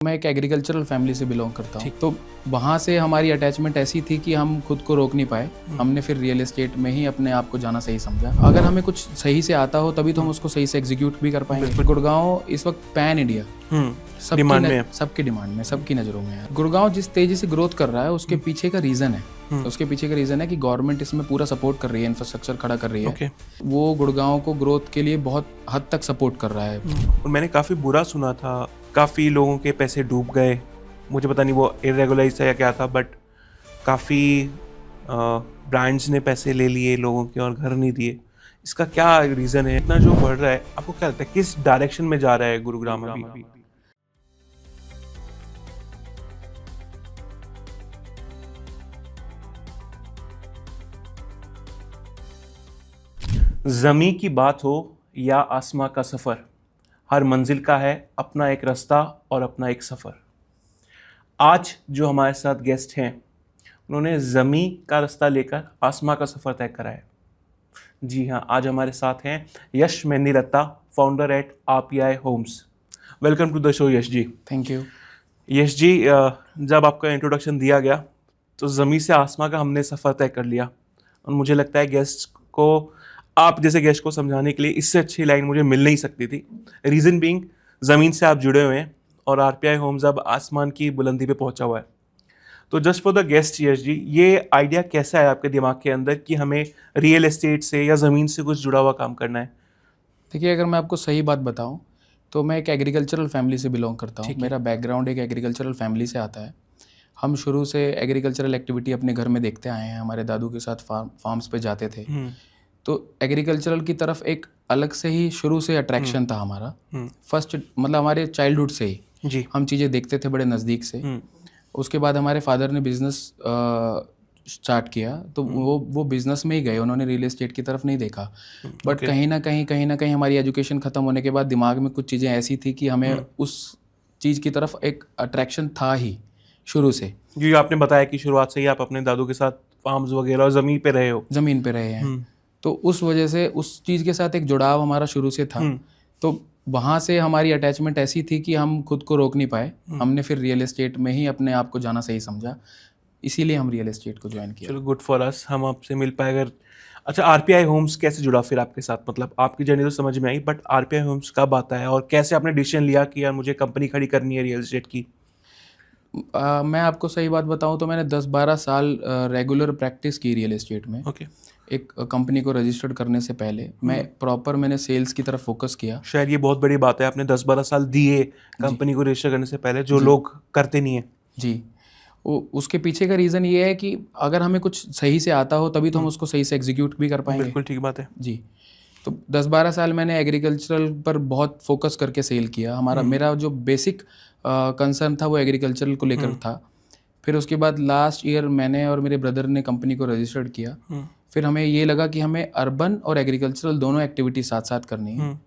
मैं एक agricultural family से बिलोंग करता हूँ, तो वहाँ से हमारी अटैचमेंट ऐसी थी कि हम खुद को रोक नहीं पाए। हमने फिर रियल एस्टेट में ही अपने आप को जाना सही समझा। अगर हमें कुछ सही से आता हो तभी तो हम उसको सही से एग्जीक्यूट भी कर पाएंगे। गुड़गांव इस वक्त पैन इंडिया सबकी डिमांड में, सबकी नज़रों में है। गुड़गांव जिस तेजी से ग्रोथ कर रहा है उसके पीछे का रीज़न है कि गवर्नमेंट इसमें पूरा सपोर्ट कर रही है, इंफ्रास्ट्रक्चर खड़ा कर रही है। वो गुड़गांव को ग्रोथ के लिए बहुत हद तक सपोर्ट कर रहा है। और मैंने काफ़ी बुरा सुना था, काफ़ी लोगों के पैसे डूब गए। मुझे पता नहीं वो इरेगुलराइज था या क्या था, बट काफ़ी ब्रांड्स ने पैसे ले लिए लोगों के और घर नहीं दिए। इसका क्या रीज़न है? इतना जो बढ़ रहा है, आपको क्या लगता है किस डायरेक्शन में जा रहा है गुरुग्राम अभी? ज़मीं की बात हो या आसमां का सफ़र, हर मंजिल का है अपना एक रास्ता और अपना एक सफ़र। आज जो हमारे साथ गेस्ट हैं उन्होंने ज़मीं का रास्ता लेकर आसमां का सफ़र तय करा है। जी हाँ, आज हमारे साथ हैं Yash Mehndiratta, founder at RPI homes. Welcome to the show Yash ji. Thank you. Yash ji, जब आपका इंट्रोडक्शन दिया गया तो ज़मीं से आसमां का हमने सफ़र तय कर लिया, और मुझे लगता है गेस्ट को, आप जैसे गेस्ट को समझाने के लिए इससे अच्छी लाइन मुझे मिल नहीं सकती थी। रीज़न बीइंग, ज़मीन से आप जुड़े हुए हैं और RPI होम्स अब आसमान की बुलंदी पे पहुंचा हुआ है। तो just for the guest Yash ji, ये आइडिया कैसा है आपके दिमाग के अंदर कि हमें रियल एस्टेट से या ज़मीन से कुछ जुड़ा हुआ काम करना है? देखिए, अगर मैं आपको सही बात बताऊं तो मैं एक एग्रीकल्चरल फैमिली से बिलोंग करता हूं। मेरा बैकग्राउंड एक एग्रीकल्चरल फैमिली से आता है। हम शुरू से एग्रीकल्चरल एक्टिविटी अपने घर में देखते आए हैं। हमारे दादू के साथ फार्म्स पे जाते थे, तो एग्रीकल्चरल की तरफ एक अलग से ही शुरू से अट्रैक्शन था हमारा। फर्स्ट मतलब हमारे चाइल्डहुड से ही जी हम चीज़ें देखते थे बड़े नज़दीक से। उसके बाद हमारे फादर ने बिज़नेस स्टार्ट किया, तो वो बिज़नेस में ही गए, उन्होंने रियल एस्टेट की तरफ नहीं देखा। बट कहीं ना कहीं हमारी एजुकेशन ख़त्म होने के बाद दिमाग में कुछ चीज़ें ऐसी थी कि हमें उस चीज़ की तरफ एक अट्रैक्शन था ही शुरू से। जी, आपने बताया कि शुरुआत से ही आप अपने दादू के साथ फार्म्स वगैरह और ज़मीन पे रहे हैं, तो उस वजह से उस चीज़ के साथ एक जुड़ाव हमारा शुरू से था। तो वहाँ से हमारी अटैचमेंट ऐसी थी कि हम खुद को रोक नहीं पाए। हमने फिर रियल एस्टेट में ही अपने आप को जाना सही समझा, इसीलिए हम रियल एस्टेट को ज्वाइन किया। चलो, गुड फॉर अस, हम आपसे मिल पाए। अगर अच्छा, RPI होम्स कैसे जुड़ा फिर आपके साथ? मतलब आपकी जर्नी तो समझ में आई, बट RPI होम्स कब आता है और कैसे आपने डिसीजन लिया कि यार मुझे कंपनी खड़ी करनी है रियल एस्टेट की? मैं आपको सही बात बताऊं तो मैंने 10-12 साल रेगुलर प्रैक्टिस की रियल एस्टेट में। एक कंपनी को रजिस्टर्ड करने से पहले मैंने सेल्स की तरफ फोकस किया। शायद ये बहुत बड़ी बात है, आपने 10-12 साल दिए कंपनी को रजिस्टर करने से पहले, जो लोग करते नहीं है। जी, उसके पीछे का रीज़न ये है कि अगर हमें कुछ सही से आता हो तभी तो हम उसको सही से एग्जीक्यूट भी कर पाएंगे। बिल्कुल ठीक बात है जी। तो 10-12 साल मैंने एग्रीकल्चरल पर बहुत फोकस करके सेल किया। मेरा जो बेसिक कंसर्न था वो एग्रीकल्चरल को लेकर था। फिर उसके बाद लास्ट ईयर मैंने और मेरे ब्रदर ने कंपनी को रजिस्टर्ड किया। फिर हमें ये लगा कि हमें अर्बन और एग्रीकल्चरल दोनों एक्टिविटी साथ साथ करनी है।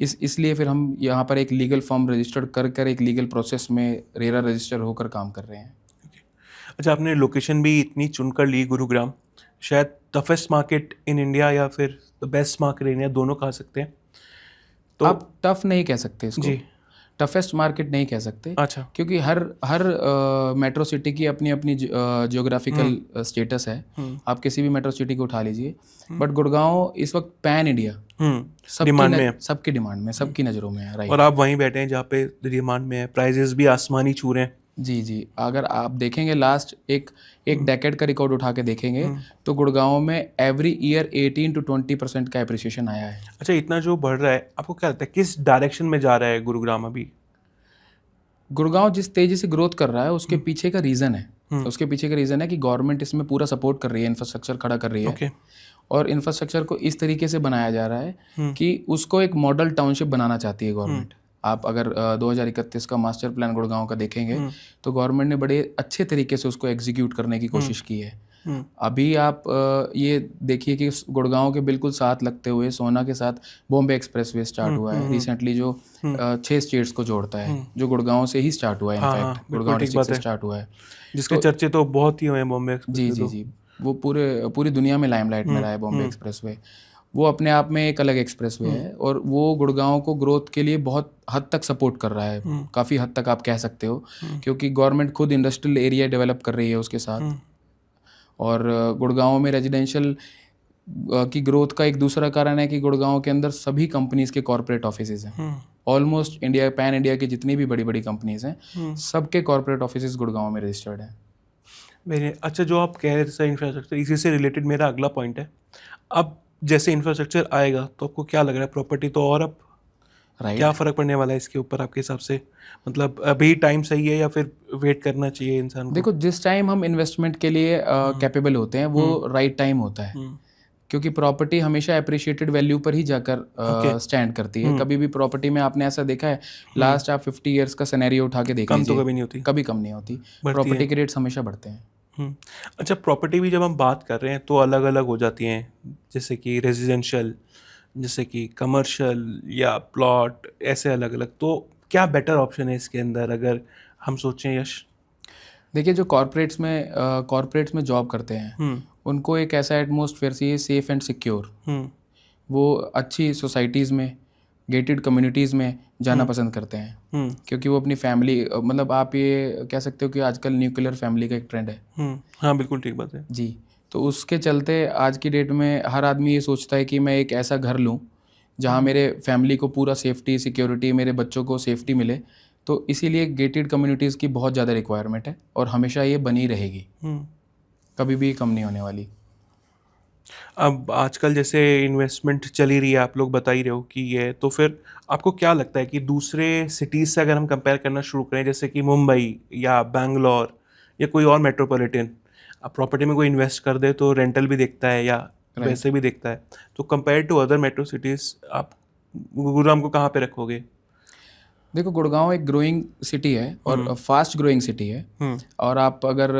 इसलिए फिर हम यहाँ पर एक लीगल फॉर्म रजिस्टर्ड कर एक लीगल प्रोसेस में रेरा रजिस्टर होकर काम कर रहे हैं। अच्छा, आपने लोकेशन भी इतनी चुनकर ली, गुरुग्राम, शायद टफेस्ट मार्केट इन इंडिया या फिर the best market in India, दोनों कह सकते हैं। तो आप टफ नहीं कह सकते इसको जी, टफेस्ट मार्केट नहीं कह सकते। अच्छा, क्योंकि हर मेट्रो सिटी की अपनी अपनी जियोग्राफिकल स्टेटस है। आप किसी भी मेट्रो सिटी को उठा लीजिए, बट गुड़गांव इस वक्त पैन इंडिया सबकी डिमांड में, सबकी नज़रों में है। राइट। और आप वहीं बैठे हैं जहाँ पे डिमांड में है, प्राइजेस भी आसमानी छू रहे हैं। जी, अगर आप देखेंगे लास्ट एक डेकेड का रिकॉर्ड उठा के देखेंगे तो गुड़गांव में एवरी ईयर 18 to 20% का एप्रिसिएशन आया है। अच्छा, इतना जो बढ़ रहा है, आपको क्या लगता है किस डायरेक्शन में जा रहा है गुरुग्राम अभी? गुड़गांव जिस तेजी से ग्रोथ कर रहा है उसके पीछे का रीज़न है कि गवर्नमेंट इसमें पूरा सपोर्ट कर रही है, इंफ्रास्ट्रक्चर खड़ा कर रही है। और इंफ्रास्ट्रक्चर को इस तरीके से बनाया जा रहा है कि उसको एक मॉडल टाउनशिप बनाना चाहती है गवर्नमेंट। आप अगर 2031 का मास्टर प्लान गुड़गांव का देखेंगे तो गवर्नमेंट ने बड़े अच्छे तरीके से उसको एग्जीक्यूट करने की कोशिश की है। अभी आप ये देखिए कि गुड़गांव के बिल्कुल साथ लगते हुए सोना के साथ बॉम्बे एक्सप्रेसवे स्टार्ट हुआ है रिसेंटली, जो 6 स्टेट्स को जोड़ता है, जो गुड़गांव से ही स्टार्ट हुआ है। इनफैक्ट गुड़गांव डिस्ट्रिक्ट से स्टार्ट हुआ है, जिसके चर्चे तो बहुत ही हुए हैं बॉम्बे एक्सप्रेसवे। जी, वो पूरी दुनिया में लाइमलाइट में रहा है बॉम्बे एक्सप्रेसवे। वो अपने आप में एक अलग एक्सप्रेसवे है और वो गुड़गांव को ग्रोथ के लिए बहुत हद तक सपोर्ट कर रहा है, काफ़ी हद तक आप कह सकते हो, क्योंकि गवर्नमेंट खुद इंडस्ट्रियल एरिया डेवलप कर रही है उसके साथ। और गुड़गांव में रेजिडेंशियल की ग्रोथ का एक दूसरा कारण है कि गुड़गांव के अंदर सभी कंपनीज के कॉर्पोरेट ऑफिसेज हैं। ऑलमोस्ट इंडिया, पैन इंडिया की जितनी भी बड़ी बड़ी कंपनीज हैं, सबके कॉर्पोरेट ऑफिसेज गुड़गांव में रजिस्टर्ड हैं। मेरे अच्छा, जो आप कह रहे थे इंफ्रास्ट्रक्चर, इसी से रिलेटेड मेरा अगला पॉइंट है। अब जैसे इंफ्रास्ट्रक्चर आएगा तो आपको क्या लग रहा है, प्रॉपर्टी तो और अब क्या फ़र्क पड़ने वाला है इसके ऊपर आपके हिसाब से? मतलब अभी टाइम सही है या फिर वेट करना चाहिए इंसान को? देखो, जिस टाइम हम इन्वेस्टमेंट के लिए कैपेबल होते हैं वो राइट टाइम होता है, क्योंकि प्रॉपर्टी हमेशा अप्रिशिएटेड वैल्यू पर ही जाकर स्टैंड करती है। कभी भी प्रॉपर्टी में आपने ऐसा देखा है, लास्ट आप 50 ईयर्स का सिनेरियो उठा के देख लीजिए, कम तो कभी नहीं होती, कभी कम नहीं होती। प्रॉपर्टी के रेट्स हमेशा बढ़ते हैं। अच्छा, प्रॉपर्टी भी जब हम बात कर रहे हैं तो अलग अलग हो जाती हैं, जैसे कि रेजिडेंशियल, जैसे कि कमर्शियल या प्लॉट, ऐसे अलग अलग। तो क्या बेटर ऑप्शन है इसके अंदर अगर हम सोचें यश? देखिए, जो कॉर्पोरेट्स में जॉब करते हैं उनको एक ऐसा एटमॉस्फेयर चाहिए, सेफ एंड सिक्योर। वो अच्छी सोसाइटीज़ में, गेटेड कम्युनिटीज़ में जाना पसंद करते हैं, क्योंकि वो अपनी फैमिली, मतलब आप ये कह सकते हो कि आजकल न्यूक्लियर फैमिली का एक ट्रेंड है। हाँ, बिल्कुल ठीक बात है जी। तो उसके चलते आज की डेट में हर आदमी ये सोचता है कि मैं एक ऐसा घर लूँ जहाँ मेरे फैमिली को पूरा सेफ्टी, सिक्योरिटी, मेरे बच्चों को सेफ्टी मिले। तो इसीलिए गेटेड कम्युनिटीज़ की बहुत ज़्यादा रिक्वायरमेंट है और हमेशा ये बनी रहेगी, कभी भी कम नहीं होने वाली। अब आजकल जैसे इन्वेस्टमेंट चली रही है, आप लोग बता ही रहे हो कि ये, तो फिर आपको क्या लगता है कि दूसरे सिटीज़ से अगर हम कंपेयर करना शुरू करें, जैसे कि मुंबई या बैंगलोर या कोई और मेट्रोपॉलिटन, आप प्रॉपर्टी में कोई इन्वेस्ट कर दे तो रेंटल भी देखता है या वैसे भी देखता है, तो compare to other metro cities आप गुरुग्राम को कहाँ पे रखोगे? देखो, गुड़गांव एक ग्रोइंग सिटी है और फास्ट ग्रोइंग सिटी है। और आप अगर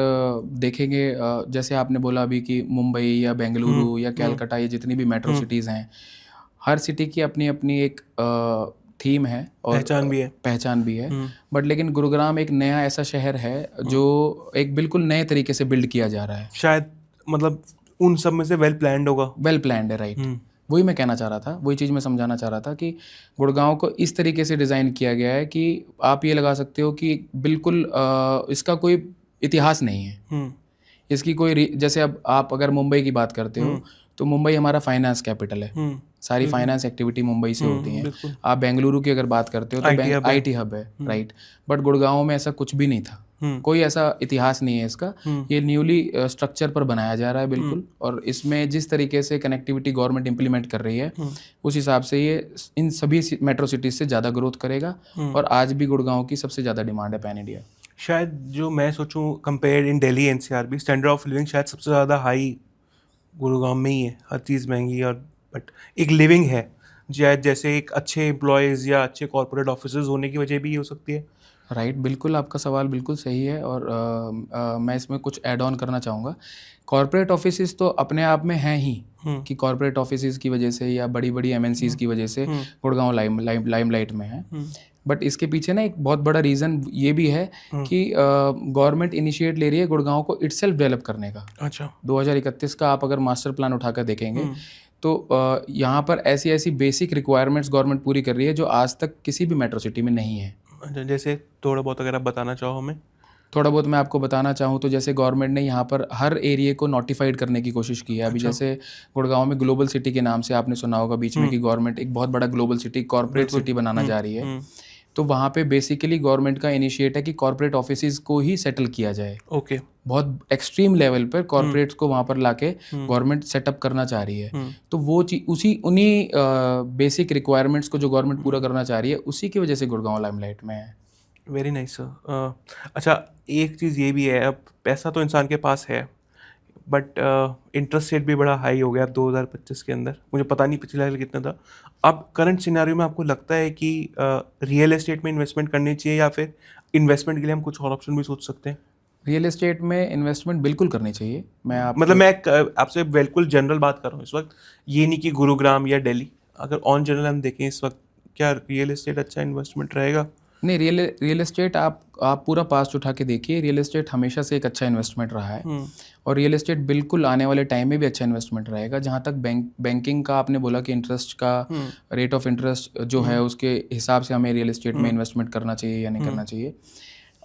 देखेंगे, जैसे आपने बोला अभी कि मुंबई या बेंगलुरु या कैलकाटा, ये जितनी भी मेट्रो सिटीज़ हैं, हर सिटी की अपनी अपनी एक थीम है और पहचान भी है। बट लेकिन गुरुग्राम एक नया ऐसा शहर है जो एक बिल्कुल नए तरीके से बिल्ड किया जा रहा है। शायद मतलब उन सब में से वेल प्लान्ड होगा। वेल प्लान्ड है, राइट। वही मैं कहना चाह रहा था, वही चीज़ मैं समझाना चाह रहा था कि गुड़गांव को इस तरीके से डिज़ाइन किया गया है कि आप ये लगा सकते हो कि बिल्कुल इसका कोई इतिहास नहीं है। इसकी कोई जैसे अब आप अगर मुंबई की बात करते हो तो मुंबई हमारा फाइनेंस कैपिटल है, सारी फाइनेंस एक्टिविटी मुंबई से होती है। आप बेंगलुरु की अगर बात करते हो तो IT हब है, राइट। बट गुड़गांव में ऐसा कुछ भी नहीं था, कोई ऐसा इतिहास नहीं है इसका। ये न्यूली स्ट्रक्चर पर बनाया जा रहा है बिल्कुल, और इसमें जिस तरीके से कनेक्टिविटी गवर्नमेंट इंप्लीमेंट कर रही है उस हिसाब से ये इन सभी मेट्रो सिटीज़ से ज़्यादा ग्रोथ करेगा। और आज भी गुड़गांव की सबसे ज़्यादा डिमांड है पैन इंडिया। शायद जो मैं सोचूं, कंपेयर इन दिल्ली NCR भी, स्टैंडर्ड ऑफ लिविंग शायद सबसे ज़्यादा हाई गुरुग्राम में ही है। हर चीज़ महंगी और बट एक लिविंग है, जैसे एक अच्छे एम्प्लॉयज़ या अच्छे कॉर्पोरेट ऑफिसेज होने की वजह भी हो सकती है। राइट, बिल्कुल आपका सवाल बिल्कुल सही है। और मैं इसमें कुछ ऐड ऑन करना चाहूँगा। कॉर्पोरेट ऑफिसेज तो अपने आप में हैं ही कि कॉर्पोरेट ऑफिसेज की वजह से या बड़ी बड़ी MNCs की वजह से गुड़गांव लाइमलाइट में है। बट इसके पीछे ना एक बहुत बड़ा रीज़न ये भी है कि गवर्नमेंट इनिशिएट ले रही है गुड़गांव को इटसेल्फ डेवलप करने का। अच्छा। 2031 का आप अगर मास्टर प्लान उठाकर देखेंगे तो यहाँ पर ऐसी ऐसी बेसिक रिक्वायरमेंट्स गवर्नमेंट पूरी कर रही है जो आज तक किसी भी मेट्रो सिटी में नहीं है। जैसे थोड़ा बहुत अगर आप बताना चाहो हमें। थोड़ा बहुत मैं आपको बताना चाहूँ तो जैसे गवर्नमेंट ने यहाँ पर हर एरिया को नोटिफाइड करने की कोशिश की है। अभी जैसे गुड़गांव में ग्लोबल सिटी के नाम से आपने सुना होगा बीच में कि गवर्नमेंट एक बहुत बड़ा ग्लोबल सिटी, कॉर्पोरेट सिटी बनाना जा रही है। तो वहाँ पे बेसिकली गवर्नमेंट का इनिशिएट है कि कॉर्पोरेट ऑफिसेज को ही सेटल किया जाए। ओके। बहुत एक्सट्रीम लेवल पर कॉर्पोरेट्स को वहाँ पर लाके गवर्नमेंट सेटअप करना चाह रही है। तो वो उन्हीं बेसिक रिक्वायरमेंट्स को जो गवर्नमेंट पूरा करना चाह रही है, उसी की वजह से गुड़गांव लाइमलाइट में है। Very nice sir. अच्छा, एक चीज़ ये भी है, अब पैसा तो इंसान के पास है बट इंटरेस्ट रेट भी बड़ा हाई हो गया अब 2025 के अंदर। मुझे पता नहीं पिछले साल कितना था। अब करंट सिनेरियो में आपको लगता है कि रियल एस्टेट में इन्वेस्टमेंट करनी चाहिए या फिर इन्वेस्टमेंट के लिए हम कुछ और ऑप्शन भी सोच सकते हैं? रियल एस्टेट में इन्वेस्टमेंट बिल्कुल करनी चाहिए। मैं आपसे बिल्कुल जनरल बात कर रहा हूँ इस वक्त, ये नहीं कि गुरुग्राम या दिल्ली। अगर ऑन जनरल हम देखें इस वक्त, क्या रियल एस्टेट अच्छा इन्वेस्टमेंट रहेगा? नहीं, रियल एस्टेट आप पूरा पास्ट उठा के देखिए, रियल एस्टेट हमेशा से एक अच्छा इन्वेस्टमेंट रहा है और रियल एस्टेट बिल्कुल आने वाले टाइम में भी अच्छा इन्वेस्टमेंट रहेगा। जहाँ तक बैंकिंग का आपने बोला कि इंटरेस्ट का रेट ऑफ इंटरेस्ट जो है उसके हिसाब से हमें रियल एस्टेट में इन्वेस्टमेंट करना चाहिए या नहीं करना चाहिए।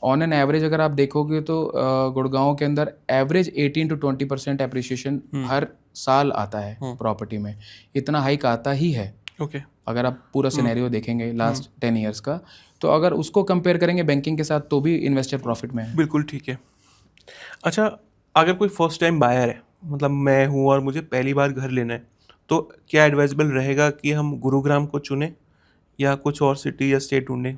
ऑन एन एवरेज अगर आप देखोगे तो गुड़गांव के अंदर एवरेज 18 to 20% एप्रिसिएशन हर साल आता है प्रॉपर्टी में, इतना हाइक आता ही है। ओके, अगर आप पूरा सिनेरियो देखेंगे लास्ट 10 ईयर्स का, तो अगर उसको कंपेयर करेंगे बैंकिंग के साथ तो भी इन्वेस्टर प्रॉफिट में है। बिल्कुल ठीक है। अच्छा, अगर कोई फर्स्ट टाइम बायर है, मतलब मैं हूँ और मुझे पहली बार घर लेना है, तो क्या एडवाइजेबल रहेगा कि हम गुरुग्राम को चुनें या कुछ और सिटी या स्टेट ढूंढें?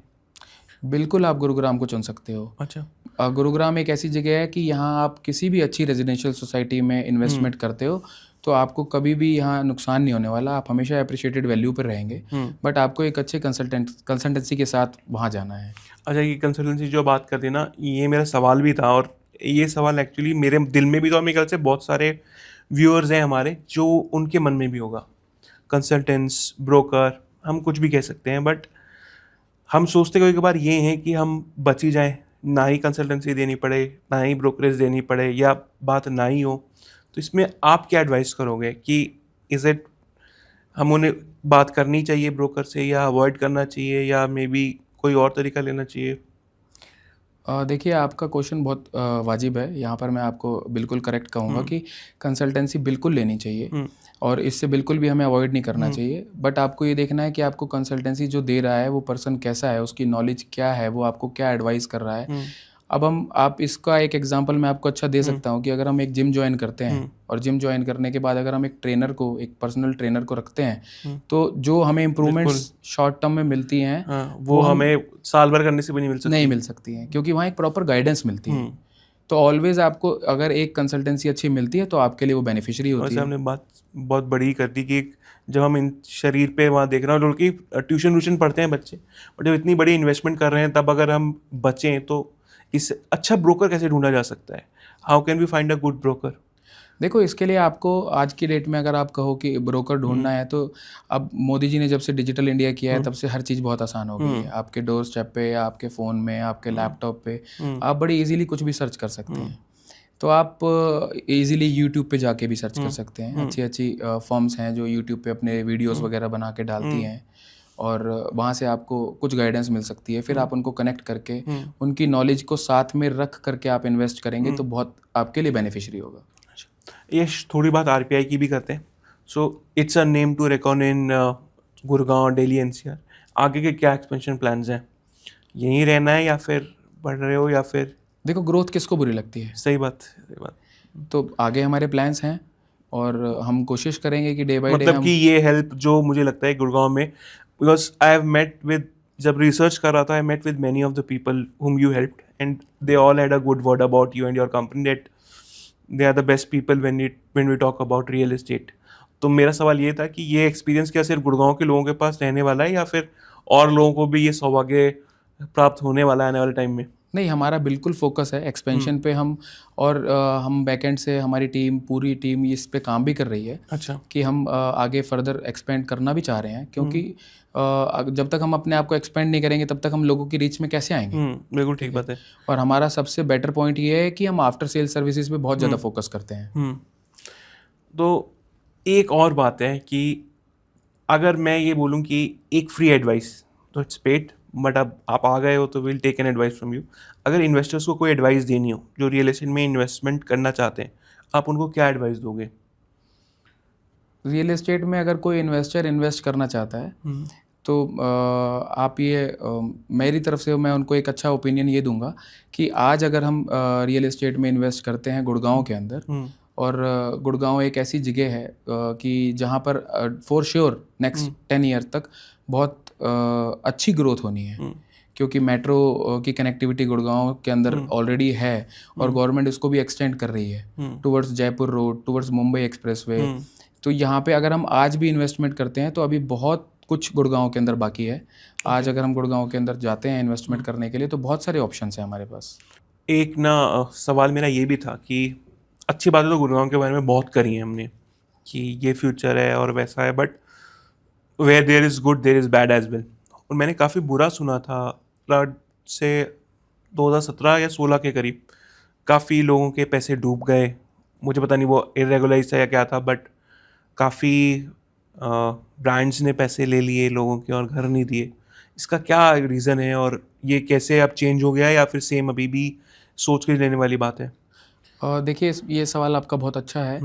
बिल्कुल आप गुरुग्राम को चुन सकते हो। अच्छा। गुरुग्राम एक ऐसी जगह है कि यहाँ आप किसी भी अच्छी रेजिडेंशियल सोसाइटी में इन्वेस्टमेंट करते हो तो आपको कभी भी यहाँ नुकसान नहीं होने वाला, आप हमेशा अप्रिशिएटेड वैल्यू पर रहेंगे। बट आपको एक अच्छे कंसल्टेंसी के साथ वहाँ जाना है। अच्छा, ये कंसल्टेंसी जो बात करते ना, ये मेरा सवाल भी था और ये सवाल एक्चुअली मेरे दिल में भी था और मेरे ख्याल से बहुत सारे व्यूअर्स हैं हमारे जो उनके मन में भी होगा। कंसल्टेंट्स, ब्रोकर, हम कुछ भी कह सकते हैं, बट हम सोचते कभी कभार ये हैं कि हम बच ही जाएं, ना ही कंसल्टेंसी देनी पड़े, ना ही ब्रोकरेज देनी पड़े, या बात ना ही हो। तो इसमें आप क्या एडवाइस करोगे कि इज़ इट हम उन्हें बात करनी चाहिए ब्रोकर से, या अवॉइड करना चाहिए, या मे बी कोई और तरीका लेना चाहिए? देखिए, आपका क्वेश्चन बहुत वाजिब है। यहाँ पर मैं आपको बिल्कुल करेक्ट कहूँगा कि कंसल्टेंसी बिल्कुल लेनी चाहिए और इससे बिल्कुल भी हमें अवॉइड नहीं करना चाहिए। बट आपको ये देखना है कि आपको कंसल्टेंसी जो दे रहा है वो पर्सन कैसा है, उसकी नॉलेज क्या है, वो आपको क्या एडवाइस कर रहा है। अब आप इसका एक एग्जांपल मैं आपको अच्छा दे सकता हूँ कि अगर हम एक जिम ज्वाइन करते हैं और जिम ज्वाइन करने के बाद अगर हम एक पर्सनल ट्रेनर को रखते हैं, तो जो हमें इम्प्रूवमेंट्स शॉर्ट टर्म में मिलती हैं वो हमें साल भर करने से भी नहीं मिल सकती हैं, क्योंकि वहाँ एक प्रॉपर गाइडेंस मिलती है। तो ऑलवेज आपको अगर एक कंसल्टेंसी अच्छी मिलती है तो आपके लिए वो बेनिफिशियरी होती है। हमने बात बहुत बड़ी कर दी कि जब हम इन शरीर पे वहाँ देख रहे हैं, कि ट्यूशन पढ़ते हैं बच्चे, और जब इतनी बड़ी इन्वेस्टमेंट कर रहे हैं तब अगर हम बचें तो इस अच्छा ब्रोकर कैसे ढूंढा जा सकता है? How can we find a good broker? देखो, इसके लिए आपको आज की डेट में अगर आप कहो कि ब्रोकर ढूंढना है तो अब मोदी जी ने जब से डिजिटल इंडिया किया है तब से हर चीज़ बहुत आसान हो गई है। आपके डोर स्टेप पे या आपके फ़ोन में, आपके लैपटॉप पे आप बड़ी इजीली कुछ भी सर्च कर सकते हैं। तो आप इजीली यूट्यूब पे जाके भी सर्च कर सकते हैं। अच्छी अच्छी फर्म्स हैं जो यूट्यूब पे अपने वीडियोस वगैरह बना के डालती हैं और वहाँ से आपको कुछ गाइडेंस मिल सकती है। फिर आप उनको कनेक्ट करके उनकी नॉलेज को साथ में रख करके आप इन्वेस्ट करेंगे तो बहुत आपके लिए बेनिफिशियरी होगा। ये थोड़ी बात आरपीआई की भी करते हैं। So it's a name to reckon in Gurgaon, Delhi, NCR. आगे के क्या एक्सपेंशन प्लान्स हैं? यहीं रहना है या फिर बढ़ रहे हो, या फिर? देखो, ग्रोथ किसको बुरी लगती है? सही बात। तो आगे हमारे प्लान्स हैं और हम कोशिश करेंगे कि डे बाय डे मतलब कि ये हेल्प जो मुझे लगता है गुड़गांव में, because I have met with, जब रिसर्च कर रहा था, I met with many of the people whom you helped and they all had a good word about you and your company, that they are the best people when we talk about real estate. तो मेरा सवाल ये था कि ये experience क्या सिर्फ गुड़गांव के लोगों के पास रहने वाला है, या फिर और लोगों को भी ये सौभाग्य प्राप्त होने वाला है आने वाले टाइम में? नहीं, हमारा बिल्कुल फोकस है एक्सपेंशन पे। हम हम बैकएंड से हमारी पूरी टीम इस पे काम भी कर रही है। अच्छा। कि हम आगे फर्दर एक्सपेंड करना भी चाह रहे हैं, क्योंकि जब तक हम अपने आप को एक्सपेंड नहीं करेंगे तब तक हम लोगों की रीच में कैसे आएंगे? बिल्कुल ठीक बात है। और हमारा सबसे बेटर पॉइंट ये है कि हम आफ्टर सेल सर्विसेज पे बहुत ज़्यादा फोकस करते हैं। तो एक और बात है कि अगर मैं ये बोलूँ कि एक फ्री एडवाइस, तो इट्स पेड, बट अब आप आ गए हो तो will take an advice from you. अगर इन्वेस्टर्स को कोई एडवाइस देनी हो जो रियल एस्टेट में इन्वेस्टमेंट करना चाहते हैं, आप उनको क्या एडवाइस दोगे? रियल एस्टेट में अगर कोई इन्वेस्टर इन्वेस्ट करना चाहता है तो आप मेरी तरफ से मैं उनको एक अच्छा ओपिनियन ये दूंगा कि आज अगर हम रियल एस्टेट में इन्वेस्ट करते हैं गुड़गांव के अंदर, और गुड़गांव एक ऐसी जगह है कि जहां पर फॉर श्योर नेक्स्ट 10 ईयर तक बहुत अच्छी ग्रोथ होनी है, क्योंकि मेट्रो की कनेक्टिविटी गुड़गांव के अंदर ऑलरेडी है और गवर्नमेंट इसको भी एक्सटेंड कर रही है towards Jaipur road, towards Mumbai expressway. तो यहाँ पे अगर हम आज भी इन्वेस्टमेंट करते हैं तो अभी बहुत कुछ गुड़गांव के अंदर बाकी है। आज अगर हम गुड़गांव के अंदर जाते हैं इन्वेस्टमेंट करने के लिए तो बहुत सारे ऑप्शंस हैं हमारे पास। एक सवाल मेरा ये भी था कि अच्छी बातें तो गुड़गांव के बारे में बहुत करी है हमने कि ये फ्यूचर है और वैसा है, but where there is good there is bad as well. और मैंने काफ़ी बुरा सुना था फ्लड से 2017 या 16 के करीब काफ़ी लोगों के पैसे डूब गए। मुझे पता नहीं वो इरेगुलराइज था या क्या था, बट काफ़ी ब्रांड्स ने पैसे ले लिए लोगों के और घर नहीं दिए। इसका क्या रीज़न है और ये कैसे अब चेंज हो गया है या फिर सेम अभी भी सोच के लेने वाली बात है? देखिए ये सवाल आपका बहुत अच्छा है।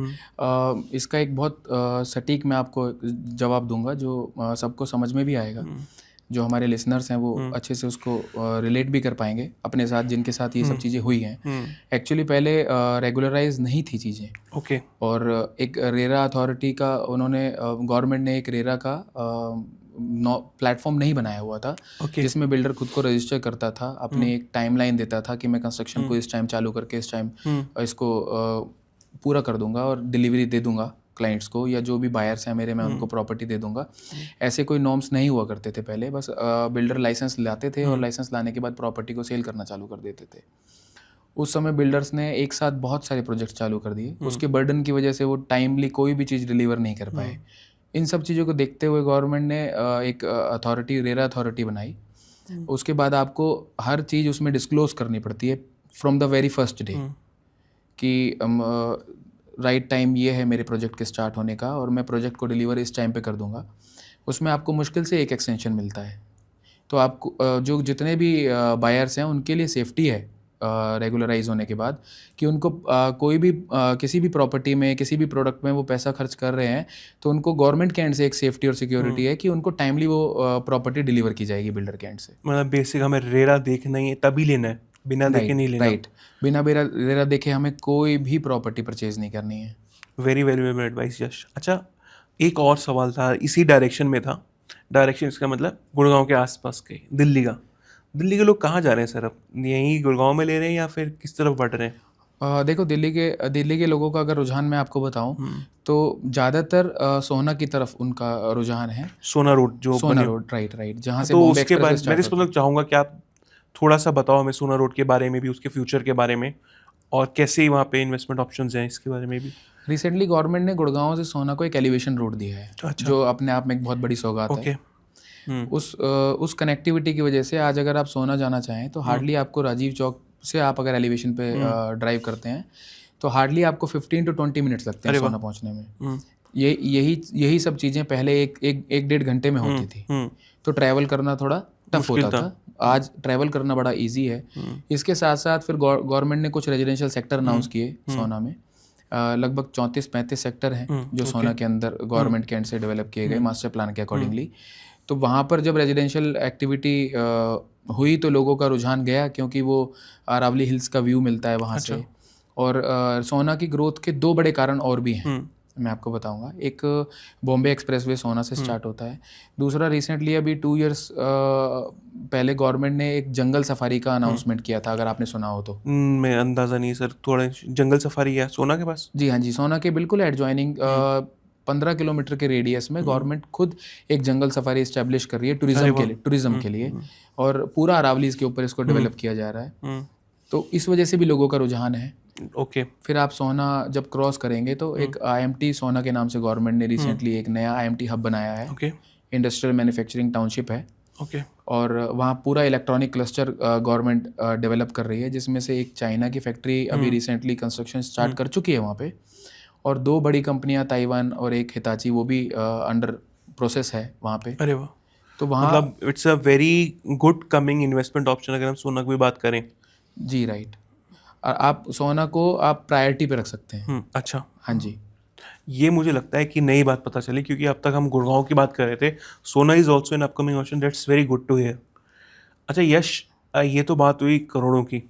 इसका एक बहुत सटीक मैं आपको जवाब दूंगा जो सबको समझ में भी आएगा। जो हमारे लिसनर्स हैं वो अच्छे से उसको रिलेट भी कर पाएंगे अपने साथ, जिनके साथ ये सब चीज़ें हुई हैं। एक्चुअली पहले रेगुलराइज नहीं थी चीज़ें। ओके। और एक रेरा अथॉरिटी का उन्होंने गवर्नमेंट ने एक रेरा का प्लेटफॉर्म नहीं बनाया हुआ था। जिसमें बिल्डर खुद को रजिस्टर करता था, अपने एक टाइमलाइन देता था कि मैं कंस्ट्रक्शन को इस टाइम चालू करके इस टाइम इसको पूरा कर दूंगा और डिलीवरी दे दूंगा क्लाइंट्स को, या जो भी बायर्स हैं मेरे, मैं उनको प्रॉपर्टी दे दूंगा। ऐसे कोई नॉर्म्स नहीं हुआ करते थे पहले। बस बिल्डर लाइसेंस लाते थे और लाइसेंस लाने के बाद प्रॉपर्टी को सेल करना चालू कर देते थे। उस समय बिल्डर्स ने एक साथ बहुत सारे प्रोजेक्ट चालू कर दिए। उसके बर्डन की वजह से वो टाइमली कोई भी चीज़ डिलीवर नहीं कर पाए। इन सब चीज़ों को देखते हुए गवर्नमेंट ने एक अथॉरिटी, रेरा अथॉरिटी बनाई। उसके बाद आपको हर चीज़ उसमें डिस्क्लोज करनी पड़ती है from the very first day कि राइट टाइम ये है मेरे प्रोजेक्ट के स्टार्ट होने का और मैं प्रोजेक्ट को डिलीवर इस टाइम पे कर दूंगा। उसमें आपको मुश्किल से एक एक्सटेंशन मिलता है। तो आपको जो जितने भी बायर्स हैं उनके लिए सेफ्टी है रेगुलराइज होने के बाद कि उनको कोई भी किसी भी प्रॉपर्टी में, किसी भी प्रोडक्ट में वो पैसा खर्च कर रहे हैं तो उनको गवर्नमेंट के एंड से एक सेफ्टी और सिक्योरिटी है कि उनको टाइमली वो प्रॉपर्टी डिलीवर की जाएगी बिल्डर के एंड से। मतलब बेसिक हमें रेरा देखना ही है तभी लेना है, बिना देखे नहीं लेना। राइट, बिना रेरा देखे हमें कोई भी प्रॉपर्टी परचेज नहीं करनी है। वेरी वैल्यूएबल एडवाइस यश। अच्छा, एक और सवाल था इसी डायरेक्शन में था। डायरेक्शन इसका मतलब गुड़गांव के आसपास के दिल्ली के लोग कहाँ जा रहे हैं सर? अब यहीं गुड़गांव में ले रहे हैं या फिर किस तरफ बढ़ रहे हैं? देखो दिल्ली के लोगों का अगर रुझान मैं आपको बताऊं तो ज़्यादातर सोना की तरफ उनका रुझान है। सोना रोड जो सोना रोड, राइट, जहाँ से तो बॉम्बे उसके एक्सप्रेस बाद मैं इस मतलब चाहूँगा कि आप थोड़ा सा बताओ हमें सोना रोड के बारे में भी, उसके फ्यूचर के बारे में और कैसे वहाँ पे इन्वेस्टमेंट ऑप्शंस हैं इसके बारे में भी। रिसेंटली गवर्नमेंट ने गुड़गांव से सोना को एक एलिवेशन रोड दिया है। अच्छा। जो अपने आप में एक बहुत बड़ी सौगात है। उस कनेक्टिविटी की वजह से आज अगर आप सोना जाना चाहें तो हार्डली आपको राजीव चौक से आप अगर एलिवेशन पे ड्राइव करते हैं तो हार्डली आपको 15 to 20 मिनट्स लगते हैं सोना पहुंचने में। यही सब चीज़ें पहले एक डेढ़ घंटे में होती थी। तो ट्रैवल करना थोड़ा टफ होता था। आज ट्रैवल करना बड़ा इजी है। इसके साथ साथ फिर गवर्नमेंट ने कुछ रेजिडेंशियल सेक्टर अनाउंस किए सोना में। लगभग 34-35 सेक्टर हैं जो सोना के अंदर गवर्नमेंट के एंड से डेवलप किए गए मास्टर प्लान के अकॉर्डिंगली। तो वहाँ पर जब रेजिडेंशियल एक्टिविटी हुई तो लोगों का रुझान गया, क्योंकि वो अरावली हिल्स का व्यू मिलता है वहाँ से। और सोना की ग्रोथ के दो बड़े कारण और भी हैं, मैं आपको बताऊंगा। एक बॉम्बे एक्सप्रेसवे सोना से स्टार्ट होता है। दूसरा रिसेंटली अभी 2 इयर्स पहले गवर्नमेंट ने एक जंगल सफारी का अनाउंसमेंट किया था, अगर आपने सुना हो तो। मैं अंदाज़ा नहीं सर, थोड़ा जंगल सफारी है सोना के पास? जी हाँ जी, सोना के बिल्कुल एडजॉइनिंग 15 किलोमीटर के रेडियस में गवर्नमेंट खुद एक जंगल सफारी इस्टेब्लिश कर रही है टूरिज्म के लिए और पूरा अरावली इसके ऊपर इसको डेवलप किया जा रहा है। तो इस वजह से भी लोगों का रुझान है। ओके। फिर आप सोना जब क्रॉस करेंगे तो एक IMT सोना के नाम से गवर्नमेंट ने रिसेंटली एक नया IMT हब बनाया है। इंडस्ट्रियल मैन्युफैक्चरिंग टाउनशिप है। और वहाँ पूरा इलेक्ट्रॉनिक क्लस्टर गवर्नमेंट डेवलप कर रही है, जिसमें से एक चाइना की फैक्ट्री अभी रिसेंटली कंस्ट्रक्शन स्टार्ट कर चुकी है वहाँ पे, और 2 बड़ी कंपनियां ताइवान और एक हिताची वो भी अंडर प्रोसेस है वहाँ पे। अरे वाह। तो वहाँ मतलब it's a very good coming investment option अगर हम सोना की भी बात करें। जी राइट। आप सोना को आप प्रायोरिटी पे रख सकते हैं। अच्छा। हाँ जी। ये मुझे लगता है कि नई बात पता चली, क्योंकि अब तक हम गुड़गांव की बात कर रहे थे। Sohna is also an upcoming option, that's very good to hear. अच्छा यश, ये तो बात हुई करोड़ों की,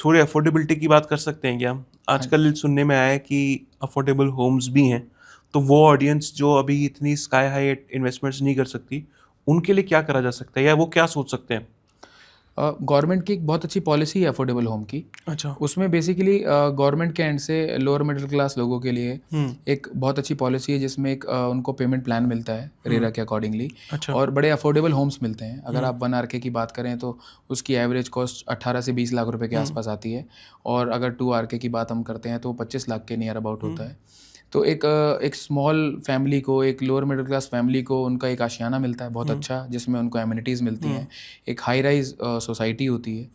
थोड़ी अफोर्डेबिलिटी की बात कर सकते हैं क्या? आजकल सुनने में आया है कि अफोर्डेबल होम्स भी हैं, तो वो ऑडियंस जो अभी इतनी स्काई हाई इन्वेस्टमेंट्स नहीं कर सकती, उनके लिए क्या करा जा सकता है या वो क्या सोच सकते हैं? गवर्नमेंट की एक बहुत अच्छी पॉलिसी है अफोर्डेबल होम की। अच्छा। उसमें बेसिकली गवर्नमेंट के एंड से लोअर मिडिल क्लास लोगों के लिए एक बहुत अच्छी पॉलिसी है, जिसमें एक उनको पेमेंट प्लान मिलता है रेरा के अकॉर्डिंगली। अच्छा। और बड़े अफोर्डेबल होम्स मिलते हैं। अगर आप 1 RK की बात करें तो उसकी एवरेज कॉस्ट 18 से 20 लाख रुपए के आसपास आती है, और अगर 2 RK की बात हम करते हैं तो 25 लाख के नियर अबाउट होता है। तो एक स्मॉल फैमिली को, एक लोअर मिडिल क्लास फैमिली को उनका एक आशियाना मिलता है बहुत अच्छा, जिसमें उनको एमिनिटीज़ मिलती हैं। एक हाई राइज सोसाइटी होती है,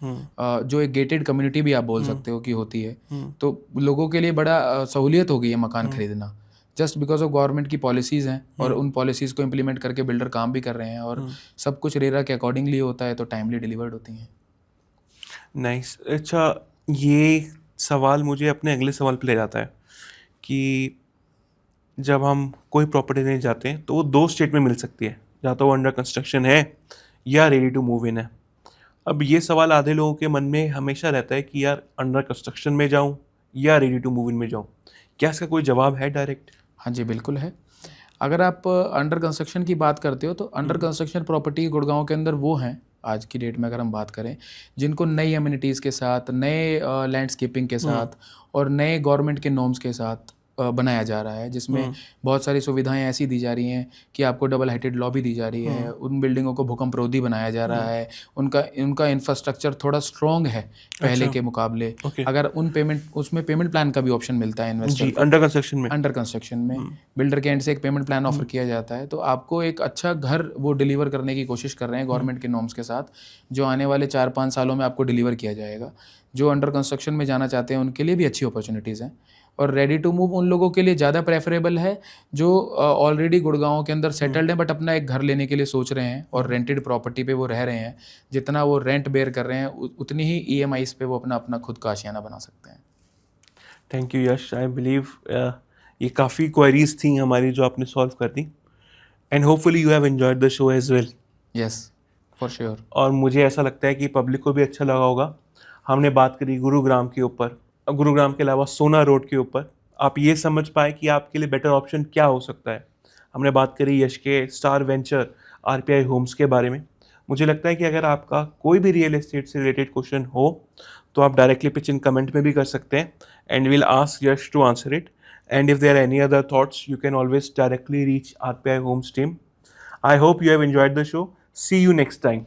जो एक गेटेड कम्युनिटी भी आप बोल सकते हो कि होती है। तो लोगों के लिए बड़ा सहूलियत हो गई है मकान खरीदना, जस्ट बिकॉज ऑफ गवर्नमेंट की पॉलिसीज़ हैं, और उन पॉलिसीज़ को इम्प्लीमेंट करके बिल्डर काम भी कर रहे हैं, और सब कुछ रेरा के अकॉर्डिंगली होता है, तो टाइमली डिलीवर्ड होती हैं। नाइस। अच्छा, ये सवाल मुझे अपने अगले सवाल पे ले जाता है कि जब हम कोई प्रॉपर्टी लेने जाते हैं तो वो 2 स्टेट में मिल सकती है, या तो वो अंडर कंस्ट्रक्शन है या रेडी टू मूव इन है। अब ये सवाल आधे लोगों के मन में हमेशा रहता है कि यार अंडर कंस्ट्रक्शन में जाऊँ या रेडी टू मूव इन में जाऊँ। क्या इसका कोई जवाब है डायरेक्ट? हाँ जी, बिल्कुल है। अगर आप अंडर कंस्ट्रक्शन की बात करते हो, तो अंडर कंस्ट्रक्शन प्रॉपर्टी गुड़गांव के अंदर वो हैं आज की डेट में, अगर हम बात करें, जिनको नई एमिनिटीज़ के साथ, नए लैंडस्केपिंग के साथ और नए गवर्नमेंट के नॉर्म्स के साथ बनाया जा रहा है, जिसमें बहुत सारी सुविधाएं ऐसी दी जा रही हैं कि आपको डबल हाइटेड लॉबी दी जा रही है, उन बिल्डिंगों को भूकंप रोधी बनाया जा रहा है, उनका इंफ्रास्ट्रक्चर थोड़ा स्ट्रॉन्ग है पहले के मुकाबले। अगर उसमें पेमेंट प्लान का भी ऑप्शन मिलता है इन्वेस्टर को। अंडर कंस्ट्रक्शन में बिल्डर के एंड से एक पेमेंट प्लान ऑफर किया जाता है, तो आपको एक अच्छा घर वो डिलीवर करने की कोशिश कर रहे हैं गवर्नमेंट के नॉर्म्स के साथ, जो आने वाले 4-5 सालों में आपको डिलीवर किया जाएगा। जो अंडर कंस्ट्रक्शन में जाना चाहते हैं उनके लिए भी अच्छी अपॉर्चुनिटीज़ हैं, और रेडी टू मूव उन लोगों के लिए ज़्यादा प्रेफरेबल है जो ऑलरेडी गुड़गांव के अंदर सेटल्ड हैं, बट अपना एक घर लेने के लिए सोच रहे हैं और रेंटेड प्रॉपर्टी पे वो रह रहे हैं। जितना वो रेंट बेयर कर रहे हैं, उतनी ही EMIs पे वो अपना खुद का आशियाना बना सकते हैं। Thank you Yash. I believe ये काफ़ी क्वेरीज थी हमारी जो आपने सॉल्व कर दी, and hopefully you have enjoyed the show as well. Yes, for sure. और मुझे ऐसा लगता है कि पब्लिक को भी अच्छा लगा होगा। हमने बात करी गुरुग्राम के ऊपर, गुरुग्राम के अलावा सोना रोड के ऊपर, आप ये समझ पाए कि आपके लिए बेटर ऑप्शन क्या हो सकता है। हमने बात करी यश के स्टार वेंचर RPI होम्स के बारे में। मुझे लगता है कि अगर आपका कोई भी रियल एस्टेट से रिलेटेड क्वेश्चन हो तो आप डायरेक्टली पिच इन कमेंट में भी कर सकते हैं, and will ask Yash to answer it. And if there are any other thoughts you can always directly reach RPI homes team. I hope you have enjoyed the show. See you next time.